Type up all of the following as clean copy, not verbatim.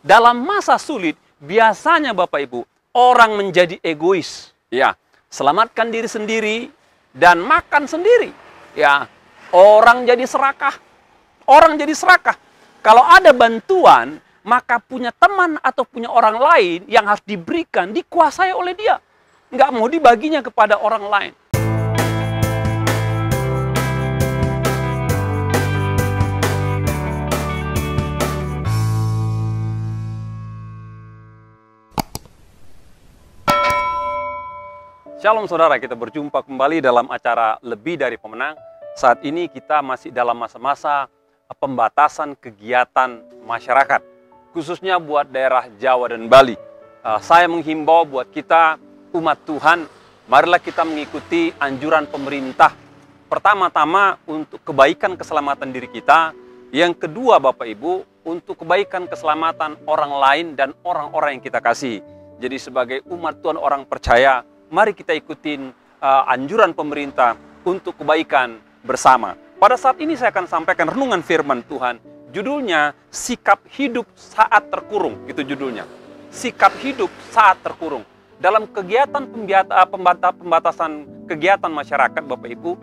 dalam masa sulit, biasanya Bapak Ibu, orang menjadi egois. Ya, selamatkan diri sendiri dan makan sendiri. Ya, orang jadi serakah. Orang jadi serakah. Kalau ada bantuan, maka punya teman atau punya orang lain yang harus diberikan, dikuasai oleh dia. Nggak mau dibaginya kepada orang lain. Shalom saudara, kita berjumpa kembali dalam acara Lebih Dari Pemenang. Saat ini kita masih dalam masa-masa pembatasan kegiatan masyarakat, khususnya buat daerah Jawa dan Bali. Saya menghimbau buat kita umat Tuhan, marilah kita mengikuti anjuran pemerintah. Pertama-tama untuk kebaikan keselamatan diri kita. Yang kedua Bapak Ibu, untuk kebaikan keselamatan orang lain dan orang-orang yang kita kasih. Jadi sebagai umat Tuhan, orang percaya, mari kita ikutin anjuran pemerintah untuk kebaikan bersama. Pada saat ini saya akan sampaikan renungan firman Tuhan. Judulnya, Sikap Hidup Saat Terkurung. Itu judulnya. Sikap Hidup Saat Terkurung. Dalam kegiatan pembatasan kegiatan masyarakat Bapak Ibu,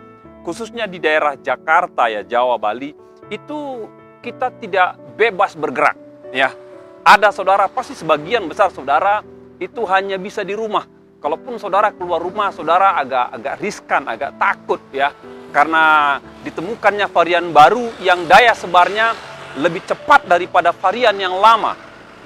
khususnya di daerah Jakarta, ya, Jawa, Bali, itu kita tidak bebas bergerak. Ya, ada saudara, pasti sebagian besar saudara itu hanya bisa di rumah. Kalaupun saudara keluar rumah, saudara agak riskan, agak takut ya. Karena ditemukannya varian baru yang daya sebarnya lebih cepat daripada varian yang lama.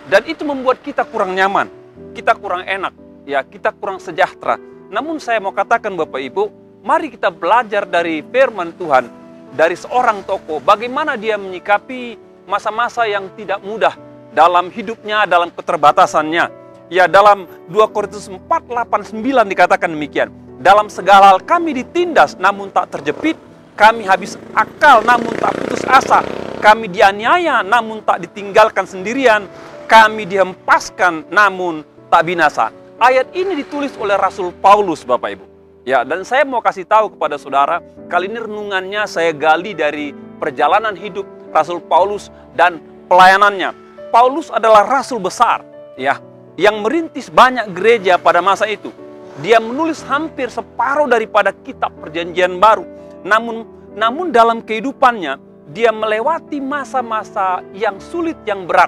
Dan itu membuat kita kurang nyaman, kita kurang enak, ya, kita kurang sejahtera. Namun saya mau katakan Bapak Ibu, mari kita belajar dari firman Tuhan, dari seorang tokoh, bagaimana dia menyikapi masa-masa yang tidak mudah dalam hidupnya, dalam keterbatasannya. Ya, dalam 2 Korintus 4:8-9 dikatakan demikian. Dalam segala hal kami ditindas namun tak terjepit, kami habis akal namun tak putus asa, kami dianiaya namun tak ditinggalkan sendirian, kami dihempaskan namun tak binasa. Ayat ini ditulis oleh Rasul Paulus Bapak Ibu. Ya, dan saya mau kasih tahu kepada saudara, kali ini renungannya saya gali dari perjalanan hidup Rasul Paulus dan pelayanannya. Paulus adalah rasul besar, ya, yang merintis banyak gereja pada masa itu. Dia menulis hampir separuh daripada kitab Perjanjian Baru. Namun dalam kehidupannya, dia melewati masa-masa yang sulit, yang berat.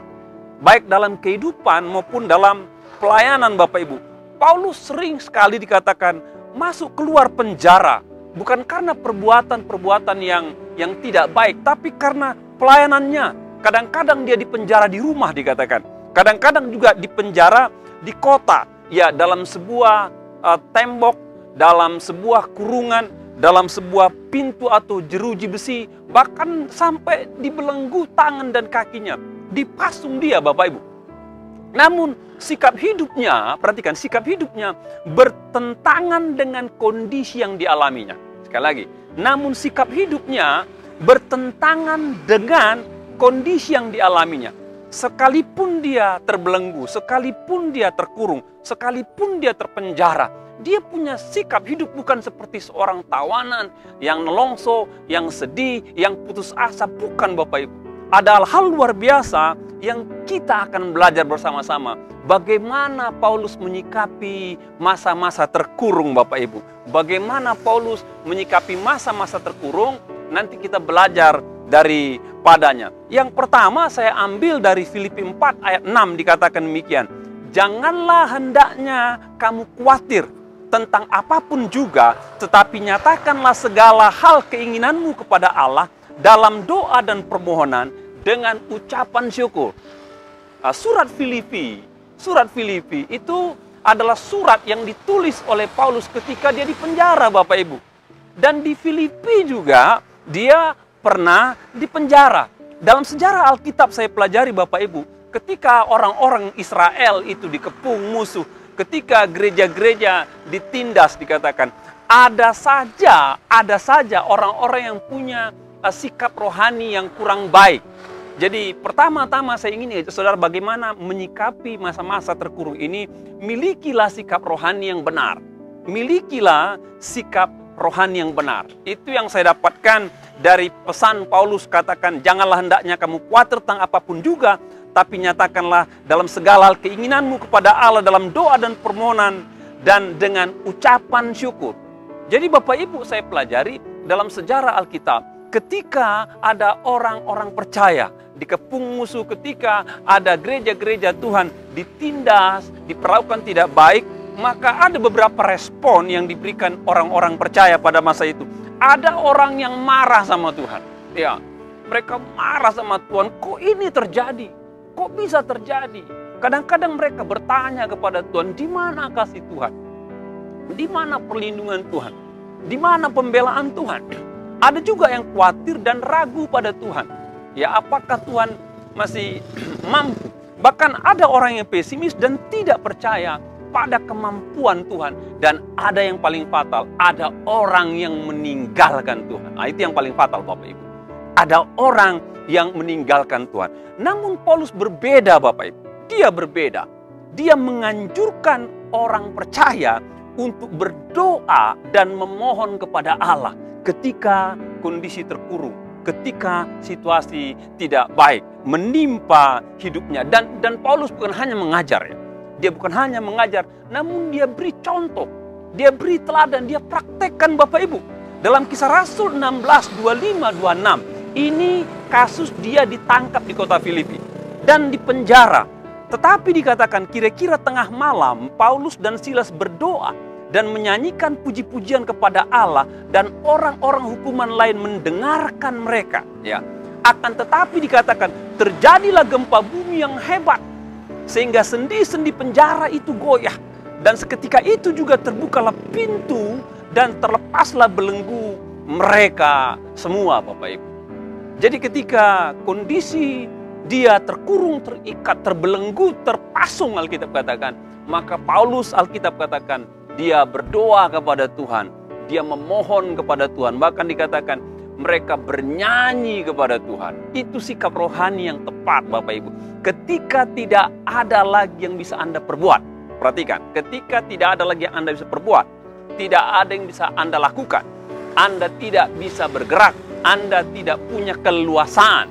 Baik dalam kehidupan maupun dalam pelayanan Bapak Ibu. Paulus sering sekali dikatakan masuk keluar penjara. Bukan karena perbuatan-perbuatan yang tidak baik, tapi karena pelayanannya. Kadang-kadang dia dipenjara di rumah dikatakan. Kadang-kadang juga dipenjara di kota, ya, dalam sebuah tembok, dalam sebuah kurungan, dalam sebuah pintu atau jeruji besi, bahkan sampai dibelenggu tangan dan kakinya, dipasung dia Bapak Ibu. Namun sikap hidupnya, perhatikan, sikap hidupnya bertentangan dengan kondisi yang dialaminya. Sekali lagi, namun sikap hidupnya bertentangan dengan kondisi yang dialaminya. Sekalipun dia terbelenggu, sekalipun dia terkurung, sekalipun dia terpenjara, dia punya sikap hidup bukan seperti seorang tawanan yang nelongso, yang sedih, yang putus asa. Bukan Bapak Ibu. Ada hal luar biasa yang kita akan belajar bersama-sama. Bagaimana Paulus menyikapi masa-masa terkurung Bapak Ibu. Bagaimana Paulus menyikapi masa-masa terkurung, nanti kita belajar daripadanya. Yang pertama saya ambil dari Filipi 4 ayat 6 dikatakan demikian. Janganlah hendaknya kamu khawatir tentang apapun juga, tetapi nyatakanlah segala hal keinginanmu kepada Allah dalam doa dan permohonan dengan ucapan syukur. Surat Filipi itu adalah surat yang ditulis oleh Paulus ketika dia di penjara Bapak Ibu. Dan di Filipi juga dia pernah dipenjara. Dalam sejarah Alkitab saya pelajari Bapak Ibu, ketika orang-orang Israel itu dikepung musuh, ketika gereja-gereja ditindas dikatakan, ada saja orang-orang yang punya sikap rohani yang kurang baik. Jadi pertama-tama saya ingin saudara bagaimana menyikapi masa-masa terkurung ini, milikilah sikap rohani yang benar. Milikilah sikap rohani yang benar. Itu yang saya dapatkan dari pesan Paulus, katakan janganlah hendaknya kamu khawatir tentang apapun juga, Tetapi nyatakanlah dalam segala hal keinginanmu kepada Allah dalam doa dan permohonan dan dengan ucapan syukur. Jadi Bapak Ibu, saya pelajari dalam sejarah Alkitab, ketika ada orang-orang percaya dikepung musuh, ketika ada gereja-gereja Tuhan ditindas, diperlakukan tidak baik, maka ada beberapa respon yang diberikan orang-orang percaya pada masa itu. Ada orang yang marah sama Tuhan. Ya, mereka marah sama Tuhan. Kok ini terjadi? Kok bisa terjadi? Kadang-kadang mereka bertanya kepada Tuhan, di mana kasih Tuhan? Di mana perlindungan Tuhan? Di mana pembelaan Tuhan? Ada juga yang khawatir dan ragu pada Tuhan. Ya, apakah Tuhan masih mampu? Bahkan ada orang yang pesimis dan tidak percaya pada kemampuan Tuhan. Dan ada yang paling fatal, ada orang yang meninggalkan Tuhan. Nah, itu yang paling fatal Bapak Ibu. Ada orang yang meninggalkan Tuhan. Namun Paulus berbeda Bapak Ibu. Dia berbeda. Dia menganjurkan orang percaya untuk berdoa dan memohon kepada Allah ketika kondisi terkurung, ketika situasi tidak baik menimpa hidupnya. Dan Paulus bukan hanya mengajar ya. Dia bukan hanya mengajar, namun dia beri contoh, dia beri teladan, dia praktekkan Bapak Ibu. Dalam Kisah Rasul 16:25-26, ini kasus dia ditangkap di kota Filipi dan dipenjara. Tetapi dikatakan kira-kira tengah malam Paulus dan Silas berdoa dan menyanyikan puji-pujian kepada Allah, dan orang-orang hukuman lain mendengarkan mereka. Ya, akan tetapi dikatakan terjadilah gempa bumi yang hebat sehingga sendi-sendi penjara itu goyah, dan seketika itu juga terbukalah pintu dan terlepaslah belenggu mereka semua Bapak Ibu. Jadi ketika kondisi dia terkurung, terikat, terbelenggu, terpasung Alkitab katakan, maka Paulus Alkitab katakan dia berdoa kepada Tuhan, dia memohon kepada Tuhan, bahkan dikatakan mereka bernyanyi kepada Tuhan. Itu sikap rohani yang tepat Bapak Ibu. Ketika tidak ada lagi yang bisa Anda perbuat, perhatikan, ketika tidak ada lagi yang Anda bisa perbuat, tidak ada yang bisa Anda lakukan, Anda tidak bisa bergerak, Anda tidak punya keleluasaan,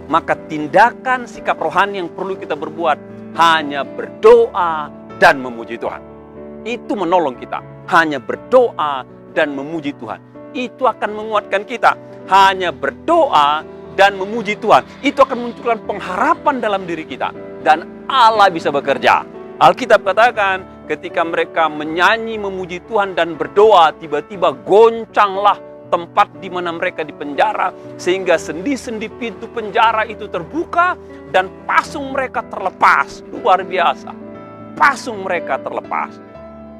maka tindakan sikap rohani yang perlu kita berbuat hanya berdoa dan memuji Tuhan. Itu menolong kita. Hanya berdoa dan memuji Tuhan. Itu akan menguatkan kita. Hanya berdoa dan memuji Tuhan. Itu akan munculkan pengharapan dalam diri kita. Dan Allah bisa bekerja. Alkitab katakan ketika mereka menyanyi memuji Tuhan dan berdoa, tiba-tiba goncanglah tempat di mana mereka dipenjara, sehingga sendi-sendi pintu penjara itu terbuka dan pasung mereka terlepas. Luar biasa. Pasung mereka terlepas.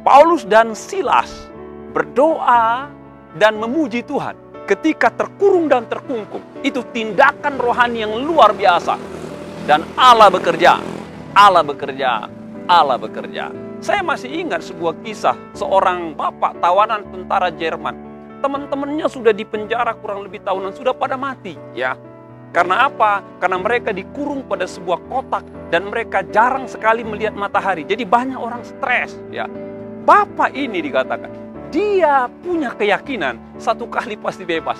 Paulus dan Silas berdoa dan memuji Tuhan ketika terkurung dan terkungkung. Itu tindakan rohani yang luar biasa. Dan Allah bekerja, Allah bekerja, Allah bekerja. Saya masih ingat sebuah kisah seorang bapak tawanan tentara Jerman. Teman-temannya sudah dipenjara kurang lebih tahunan, sudah pada mati ya. Karena apa? Karena mereka dikurung pada sebuah kotak dan mereka jarang sekali melihat matahari. Jadi banyak orang stres ya. Bapak ini dikatakan, dia punya keyakinan satu kali pasti bebas.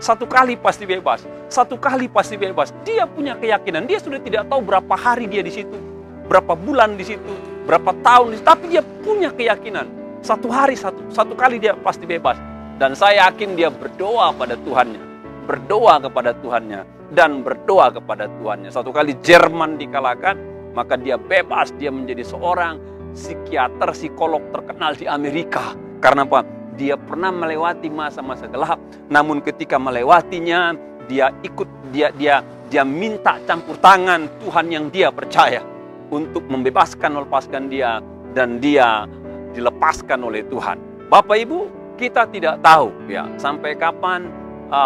Satu kali pasti bebas. Satu kali pasti bebas. Dia punya keyakinan. Dia sudah tidak tahu berapa hari dia di situ, berapa bulan di situ, berapa tahun di situ. Tapi dia punya keyakinan. Satu hari, satu kali dia pasti bebas. Dan saya yakin dia berdoa pada Tuhannya. Berdoa kepada Tuhannya. Dan berdoa kepada Tuhannya. Satu kali Jerman dikalahkan, maka dia bebas. Dia menjadi seorang psikiater, psikolog terkenal di Amerika. Karena apa? Dia pernah melewati masa-masa gelap. Namun ketika melewatinya, dia minta campur tangan Tuhan yang dia percaya untuk melepaskan dia, dan dia dilepaskan oleh Tuhan. Bapak Ibu, kita tidak tahu ya sampai kapan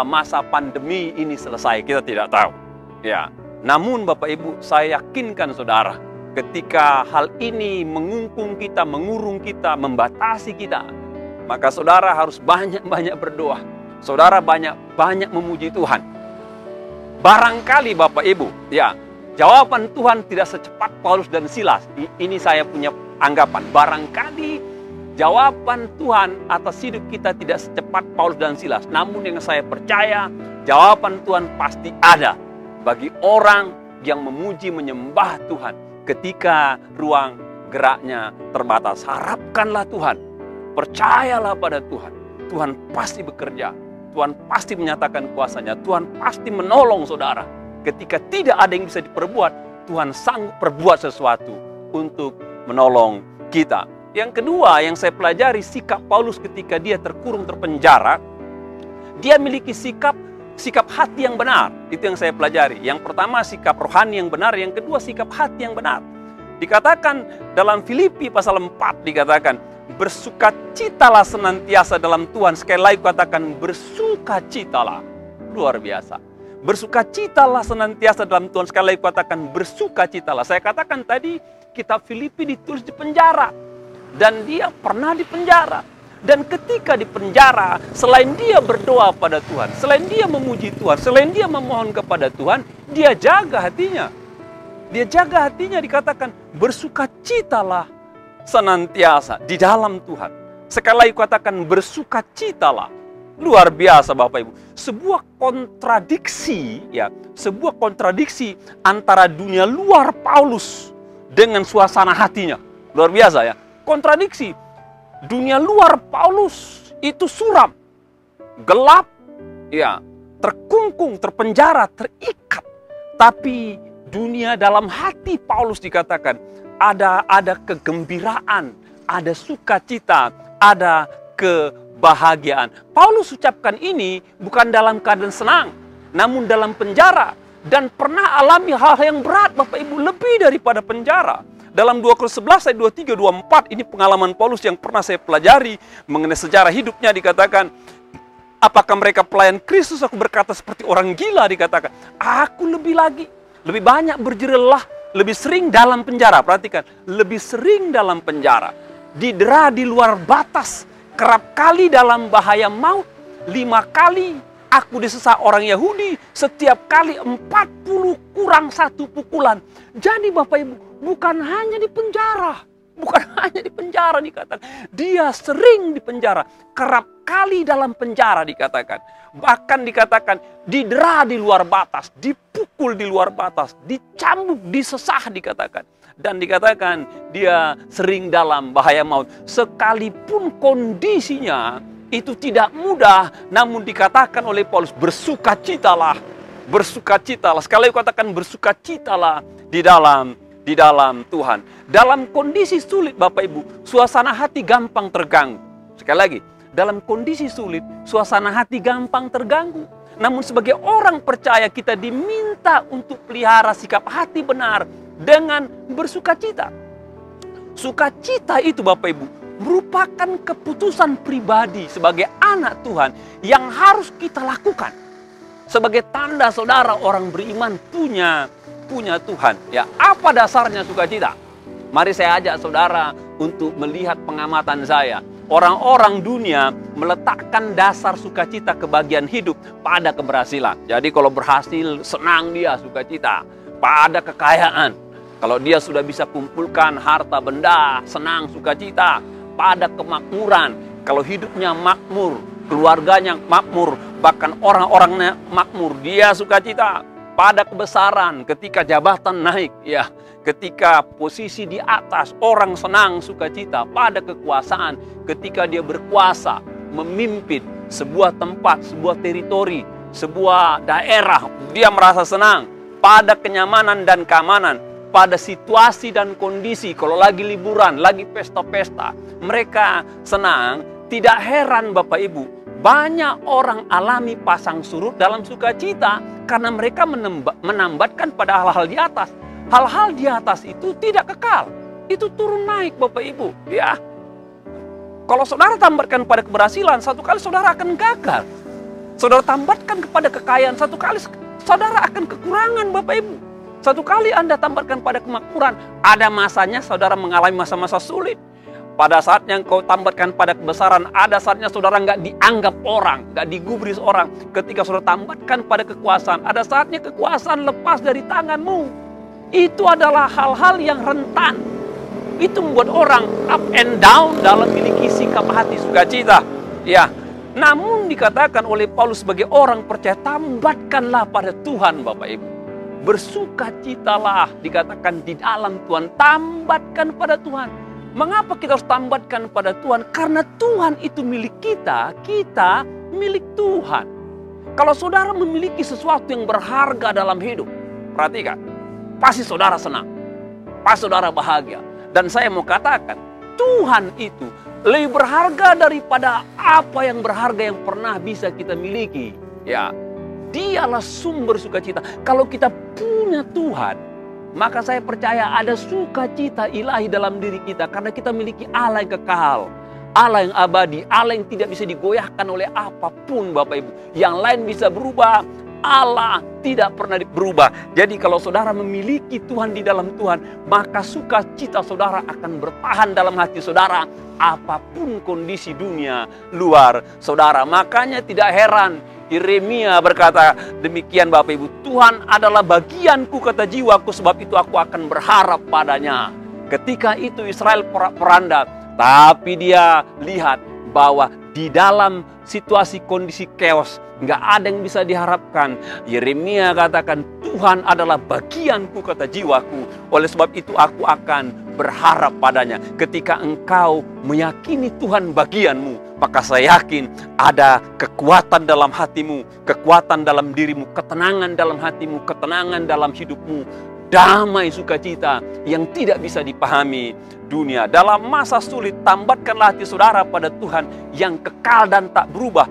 masa pandemi ini selesai, kita tidak tahu. Ya, namun Bapak Ibu, saya yakinkan saudara, ketika hal ini mengungkung kita, mengurung kita, membatasi kita, maka saudara harus banyak-banyak berdoa. Saudara banyak-banyak memuji Tuhan. Barangkali Bapak Ibu, ya, jawaban Tuhan tidak secepat Paulus dan Silas. Ini saya punya anggapan. Barangkali jawaban Tuhan atas hidup kita tidak secepat Paulus dan Silas. Namun yang saya percaya, jawaban Tuhan pasti ada bagi orang yang memuji menyembah Tuhan ketika ruang geraknya terbatas. Harapkanlah Tuhan, percayalah pada Tuhan. Tuhan pasti bekerja, Tuhan pasti menyatakan kuasanya, Tuhan pasti menolong saudara. Ketika tidak ada yang bisa diperbuat, Tuhan sanggup perbuat sesuatu untuk menolong kita. Yang kedua yang saya pelajari, sikap Paulus ketika dia terkurung, terpenjara, dia miliki sikap hati yang benar. Itu yang saya pelajari. Yang pertama sikap rohani yang benar, yang kedua sikap hati yang benar. Dikatakan dalam Filipi pasal 4, dikatakan bersukacitalah senantiasa dalam Tuhan. Sekali lagi katakan bersukacitalah. Luar biasa. Bersukacitalah senantiasa dalam Tuhan. Sekali lagi katakan bersukacitalah. Saya katakan tadi kitab Filipi ditulis di penjara. Dan dia pernah di penjara. Dan ketika di penjara, selain dia berdoa pada Tuhan, selain dia memuji Tuhan, selain dia memohon kepada Tuhan, dia jaga hatinya. Dia jaga hatinya, dikatakan bersukacitalah senantiasa di dalam Tuhan. Sekali lagi katakan bersukacitalah. Luar biasa Bapak Ibu. Sebuah kontradiksi ya, sebuah kontradiksi antara dunia luar Paulus dengan suasana hatinya. Luar biasa ya. Kontradiksi. Dunia luar Paulus itu suram, gelap, ya, terkungkung, terpenjara, terikat. Tapi dunia dalam hati Paulus dikatakan ada kegembiraan, ada sukacita, ada kebahagiaan. Paulus ucapkan ini bukan dalam keadaan senang, namun dalam penjara, dan pernah alami hal yang berat Bapak Ibu, lebih daripada penjara. Dalam 2 Korintus 11 ayat 23, 24, ini pengalaman Paulus yang pernah saya pelajari mengenai sejarah hidupnya. Dikatakan, apakah mereka pelayan Kristus? Aku berkata seperti orang gila, dikatakan. Aku lebih banyak berjerih lelah, lebih sering dalam penjara. Perhatikan, lebih sering dalam penjara. Didera di luar batas, kerap kali dalam bahaya maut. 5 kali aku disesat orang Yahudi, setiap kali 40 kurang 1 pukulan. Jadi Bapak Ibu, bukan hanya di penjara. Bukan hanya di penjara dikatakan. Dia sering di penjara. Kerap kali dalam penjara dikatakan. Bahkan dikatakan didera di luar batas. Dipukul di luar batas. Dicambuk, disesah dikatakan. Dan dikatakan dia sering dalam bahaya maut. Sekalipun kondisinya itu tidak mudah. Namun dikatakan oleh Paulus, bersukacitalah. Bersukacitalah. Sekali lagi katakan bersukacitalah di dalam Tuhan. Dalam kondisi sulit Bapak Ibu, suasana hati gampang terganggu. Sekali lagi, dalam kondisi sulit, suasana hati gampang terganggu. Namun sebagai orang percaya kita diminta untuk pelihara sikap hati benar dengan bersukacita. Sukacita itu Bapak Ibu merupakan keputusan pribadi sebagai anak Tuhan yang harus kita lakukan. Sebagai tanda saudara orang beriman punya Tuhan. Ya, apa dasarnya sukacita? Mari saya ajak saudara untuk melihat pengamatan saya. Orang-orang dunia meletakkan dasar sukacita kebahagiaan hidup pada keberhasilan. Jadi kalau berhasil, senang dia sukacita. Pada kekayaan. Kalau dia sudah bisa kumpulkan harta benda, senang sukacita. Pada kemakmuran. Kalau hidupnya makmur, keluarganya makmur, bahkan orang-orangnya makmur, dia sukacita. Pada kebesaran, ketika jabatan naik, ya, ketika posisi di atas, orang senang sukacita. Pada kekuasaan, ketika dia berkuasa, memimpin sebuah tempat, sebuah teritori, sebuah daerah, dia merasa senang. Pada kenyamanan dan keamanan, pada situasi dan kondisi, kalau lagi liburan, lagi pesta-pesta, mereka senang. Tidak heran Bapak Ibu, banyak orang alami pasang surut dalam sukacita karena mereka menambatkan pada hal-hal di atas. Hal-hal di atas itu tidak kekal. Itu turun naik Bapak Ibu. Ya. Kalau saudara tambatkan pada keberhasilan, satu kali saudara akan gagal. Saudara tambatkan kepada kekayaan, satu kali saudara akan kekurangan Bapak Ibu. Satu kali Anda tambatkan pada kemakmuran, ada masanya saudara mengalami masa-masa sulit. Pada saat yang kau tambatkan pada kebesaran, ada saatnya saudara nggak dianggap orang, nggak digubris orang. Ketika saudara tambatkan pada kekuasaan, ada saatnya kekuasaan lepas dari tanganmu. Itu adalah hal-hal yang rentan. Itu membuat orang up and down dalam memiliki sikap hati sukacita. Ya, namun dikatakan oleh Paulus sebagai orang percaya, tambatkanlah pada Tuhan Bapak Ibu. bersukacitalah, dikatakan di dalam Tuhan, tambatkan pada Tuhan. Mengapa kita harus tambatkan pada Tuhan? Karena Tuhan itu milik kita, kita milik Tuhan. Kalau saudara memiliki sesuatu yang berharga dalam hidup, perhatikan, pasti saudara senang, pasti saudara bahagia. Dan saya mau katakan, Tuhan itu lebih berharga daripada apa yang berharga yang pernah bisa kita miliki. Ya, Dialah sumber sukacita. Kalau kita punya Tuhan, maka saya percaya ada sukacita ilahi dalam diri kita. Karena kita miliki Allah yang kekal, Allah yang abadi, Allah yang tidak bisa digoyahkan oleh apapun Bapak Ibu. Yang lain bisa berubah, Allah tidak pernah berubah. Jadi kalau saudara memiliki Tuhan di dalam Tuhan, maka sukacita saudara akan bertahan dalam hati saudara. Apapun kondisi dunia luar saudara. Makanya tidak heran Yeremia berkata demikian Bapak Ibu, Tuhan adalah bagianku kata jiwaku, sebab itu aku akan berharap padanya. Ketika itu Israel porak-poranda, tapi dia lihat bahwa di dalam situasi kondisi chaos, nggak ada yang bisa diharapkan. Yeremia katakan, Tuhan adalah bagianku kata jiwaku, oleh sebab itu aku akan berharap padanya. Ketika engkau meyakini Tuhan bagianmu, maka saya yakin ada kekuatan dalam hatimu, kekuatan dalam dirimu, ketenangan dalam hatimu, ketenangan dalam hidupmu, damai sukacita yang tidak bisa dipahami dunia. Dalam masa sulit, tambatkanlah hati saudara pada Tuhan yang kekal dan tak berubah.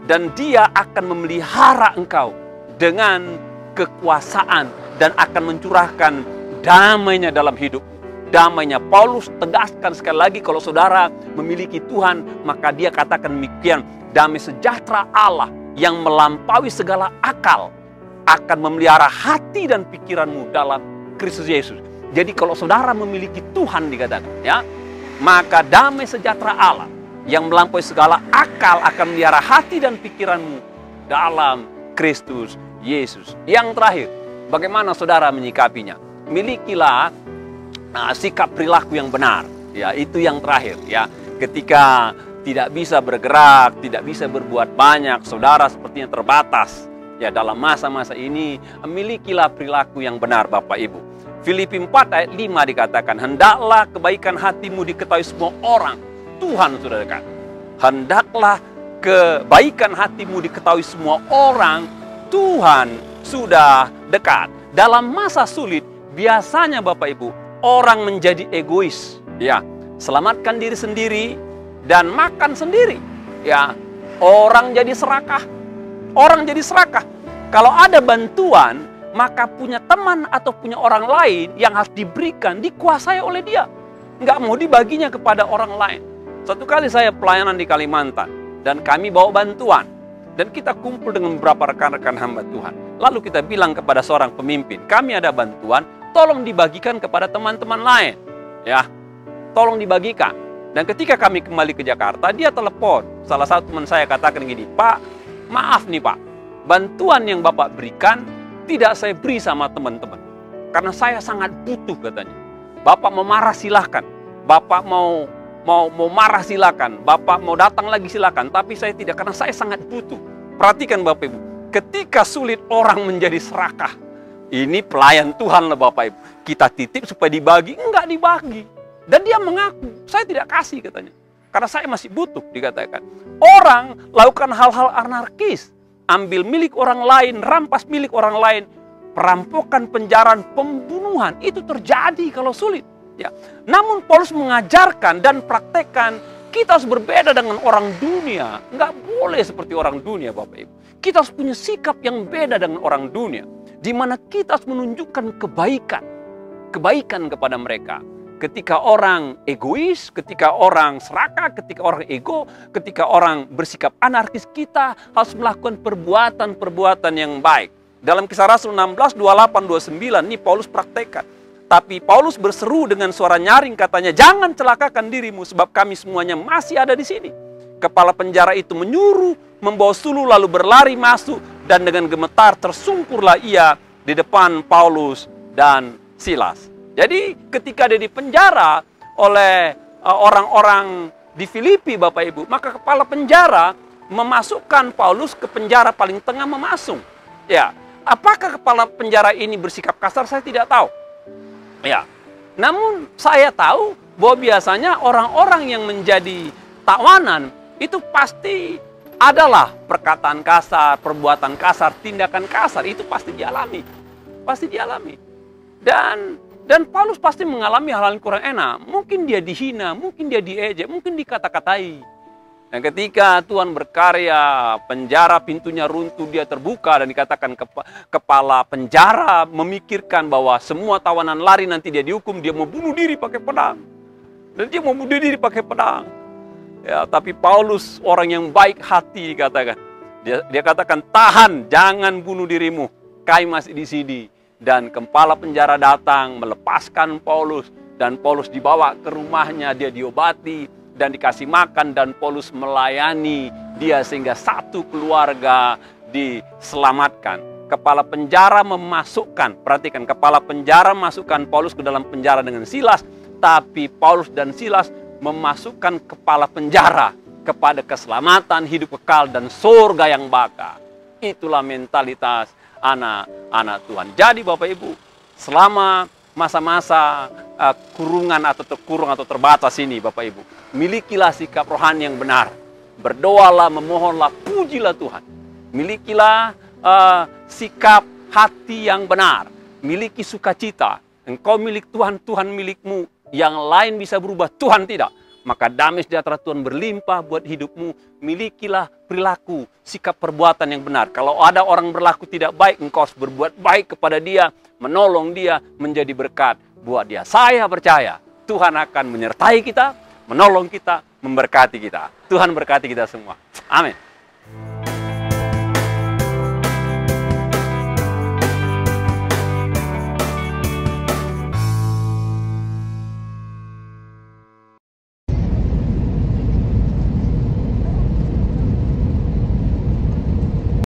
Dan Dia akan memelihara engkau dengan kekuasaan dan akan mencurahkan damainya dalam hidup. Damainya, Paulus tegaskan sekali lagi, kalau saudara memiliki Tuhan, maka dia katakan demikian, damai sejahtera Allah yang melampaui segala akal akan memelihara hati dan pikiranmu dalam Kristus Yesus. Jadi kalau saudara memiliki Tuhan dikatakan, ya, maka damai sejahtera Allah yang melampaui segala akal akan memelihara hati dan pikiranmu dalam Kristus Yesus. Yang terakhir, bagaimana saudara menyikapinya? Milikilah sikap perilaku yang benar. Ya, itu yang terakhir, ya. Ketika tidak bisa bergerak, tidak bisa berbuat banyak, saudara sepertinya terbatas. Ya, dalam masa-masa ini milikilah perilaku yang benar Bapak Ibu. Filipi 4 ayat 5 dikatakan, hendaklah kebaikan hatimu diketahui semua orang. Tuhan sudah dekat. Hendaklah kebaikan hatimu diketahui semua orang. Tuhan sudah dekat. Dalam masa sulit, biasanya Bapak Ibu, orang menjadi egois. Ya, selamatkan diri sendiri dan makan sendiri. Ya, orang jadi serakah. Orang jadi serakah. Kalau ada bantuan, maka punya teman atau punya orang lain yang harus diberikan, dikuasai oleh dia. Nggak mau dibaginya kepada orang lain. Satu kali saya pelayanan di Kalimantan, dan kami bawa bantuan. Dan kita kumpul dengan beberapa rekan-rekan hamba Tuhan. Lalu kita bilang kepada seorang pemimpin, kami ada bantuan, tolong dibagikan kepada teman-teman lain. Ya, tolong dibagikan. Dan ketika kami kembali ke Jakarta, dia telepon. Salah satu teman saya katakan gini, Pak, maaf nih Pak, bantuan yang Bapak berikan tidak saya beri sama teman-teman. Karena saya sangat butuh katanya. Bapak mau marah silahkan. Bapak mau marah silakan, Bapak mau datang lagi silakan, tapi saya tidak, karena saya sangat butuh. Perhatikan Bapak Ibu, ketika sulit orang menjadi serakah. Ini pelayan Tuhan lah Bapak Ibu. Kita titip supaya dibagi, enggak dibagi. Dan dia mengaku, saya tidak kasih katanya. Karena saya masih butuh dikatakan. Orang lakukan hal-hal anarkis, ambil milik orang lain, rampas milik orang lain, perampokan, penjarahan, pembunuhan, itu terjadi kalau sulit. Ya. Namun Paulus mengajarkan dan praktekkan kita harus berbeda dengan orang dunia. Nggak boleh seperti orang dunia Bapak Ibu. Kita harus punya sikap yang beda dengan orang dunia. Di mana kita harus menunjukkan kebaikan. Kebaikan kepada mereka. Ketika orang egois, ketika orang serakah, ketika orang ego, ketika orang bersikap anarkis, kita harus melakukan perbuatan-perbuatan yang baik. Dalam Kisah Rasul 16, 28, 29 ini Paulus praktekkan. Tapi Paulus berseru dengan suara nyaring katanya, jangan celakakan dirimu sebab kami semuanya masih ada di sini. Kepala penjara itu menyuruh membawa suluh lalu berlari masuk dan dengan gemetar tersungkurlah ia di depan Paulus dan Silas. Jadi ketika dia dipenjara oleh orang-orang di Filipi Bapak Ibu, maka kepala penjara memasukkan Paulus ke penjara paling tengah memasung. Ya, Apakah kepala penjara ini bersikap kasar? Saya tidak tahu. Ya, namun saya tahu bahwa biasanya orang-orang yang menjadi tawanan itu pasti adalah perkataan kasar, perbuatan kasar, tindakan kasar. Itu pasti dialami. Pasti dialami. Dan Paulus pasti mengalami hal-hal yang kurang enak. Mungkin dia dihina, mungkin dia diejek, mungkin dikata-katai. Dan ketika Tuhan berkarya, penjara pintunya runtuh, dia terbuka dan dikatakan kepala penjara memikirkan bahwa semua tawanan lari nanti dia dihukum, dia mau bunuh diri pakai pedang. Dan dia mau bunuh diri pakai pedang. Ya, tapi Paulus orang yang baik hati dikatakan. Dia katakan, tahan, jangan bunuh dirimu, kami masih di sini. Dan kepala penjara datang melepaskan Paulus, dan Paulus dibawa ke rumahnya, dia diobati dan dikasih makan, dan Paulus melayani dia sehingga satu keluarga diselamatkan. Kepala penjara memasukkan, perhatikan, kepala penjara masukkan Paulus ke dalam penjara dengan Silas, tapi Paulus dan Silas memasukkan kepala penjara kepada keselamatan, hidup kekal, dan surga yang baka. Itulah mentalitas anak-anak Tuhan. Jadi Bapak Ibu, selama masa-masa kurungan atau terkurung atau terbatas ini, Bapak Ibu, milikilah sikap rohani yang benar. Berdoalah, memohonlah, pujilah Tuhan. Milikilah sikap hati yang benar. Miliki sukacita. Engkau milik Tuhan, Tuhan milikmu. Yang lain bisa berubah, Tuhan tidak. Maka damai sejahtera Tuhan berlimpah buat hidupmu. Milikilah perilaku, sikap perbuatan yang benar. Kalau ada orang berlaku tidak baik, engkau harus berbuat baik kepada dia, menolong dia, menjadi berkat buat dia. Saya percaya Tuhan akan menyertai kita, menolong kita, memberkati kita. Tuhan berkati kita semua. Amin.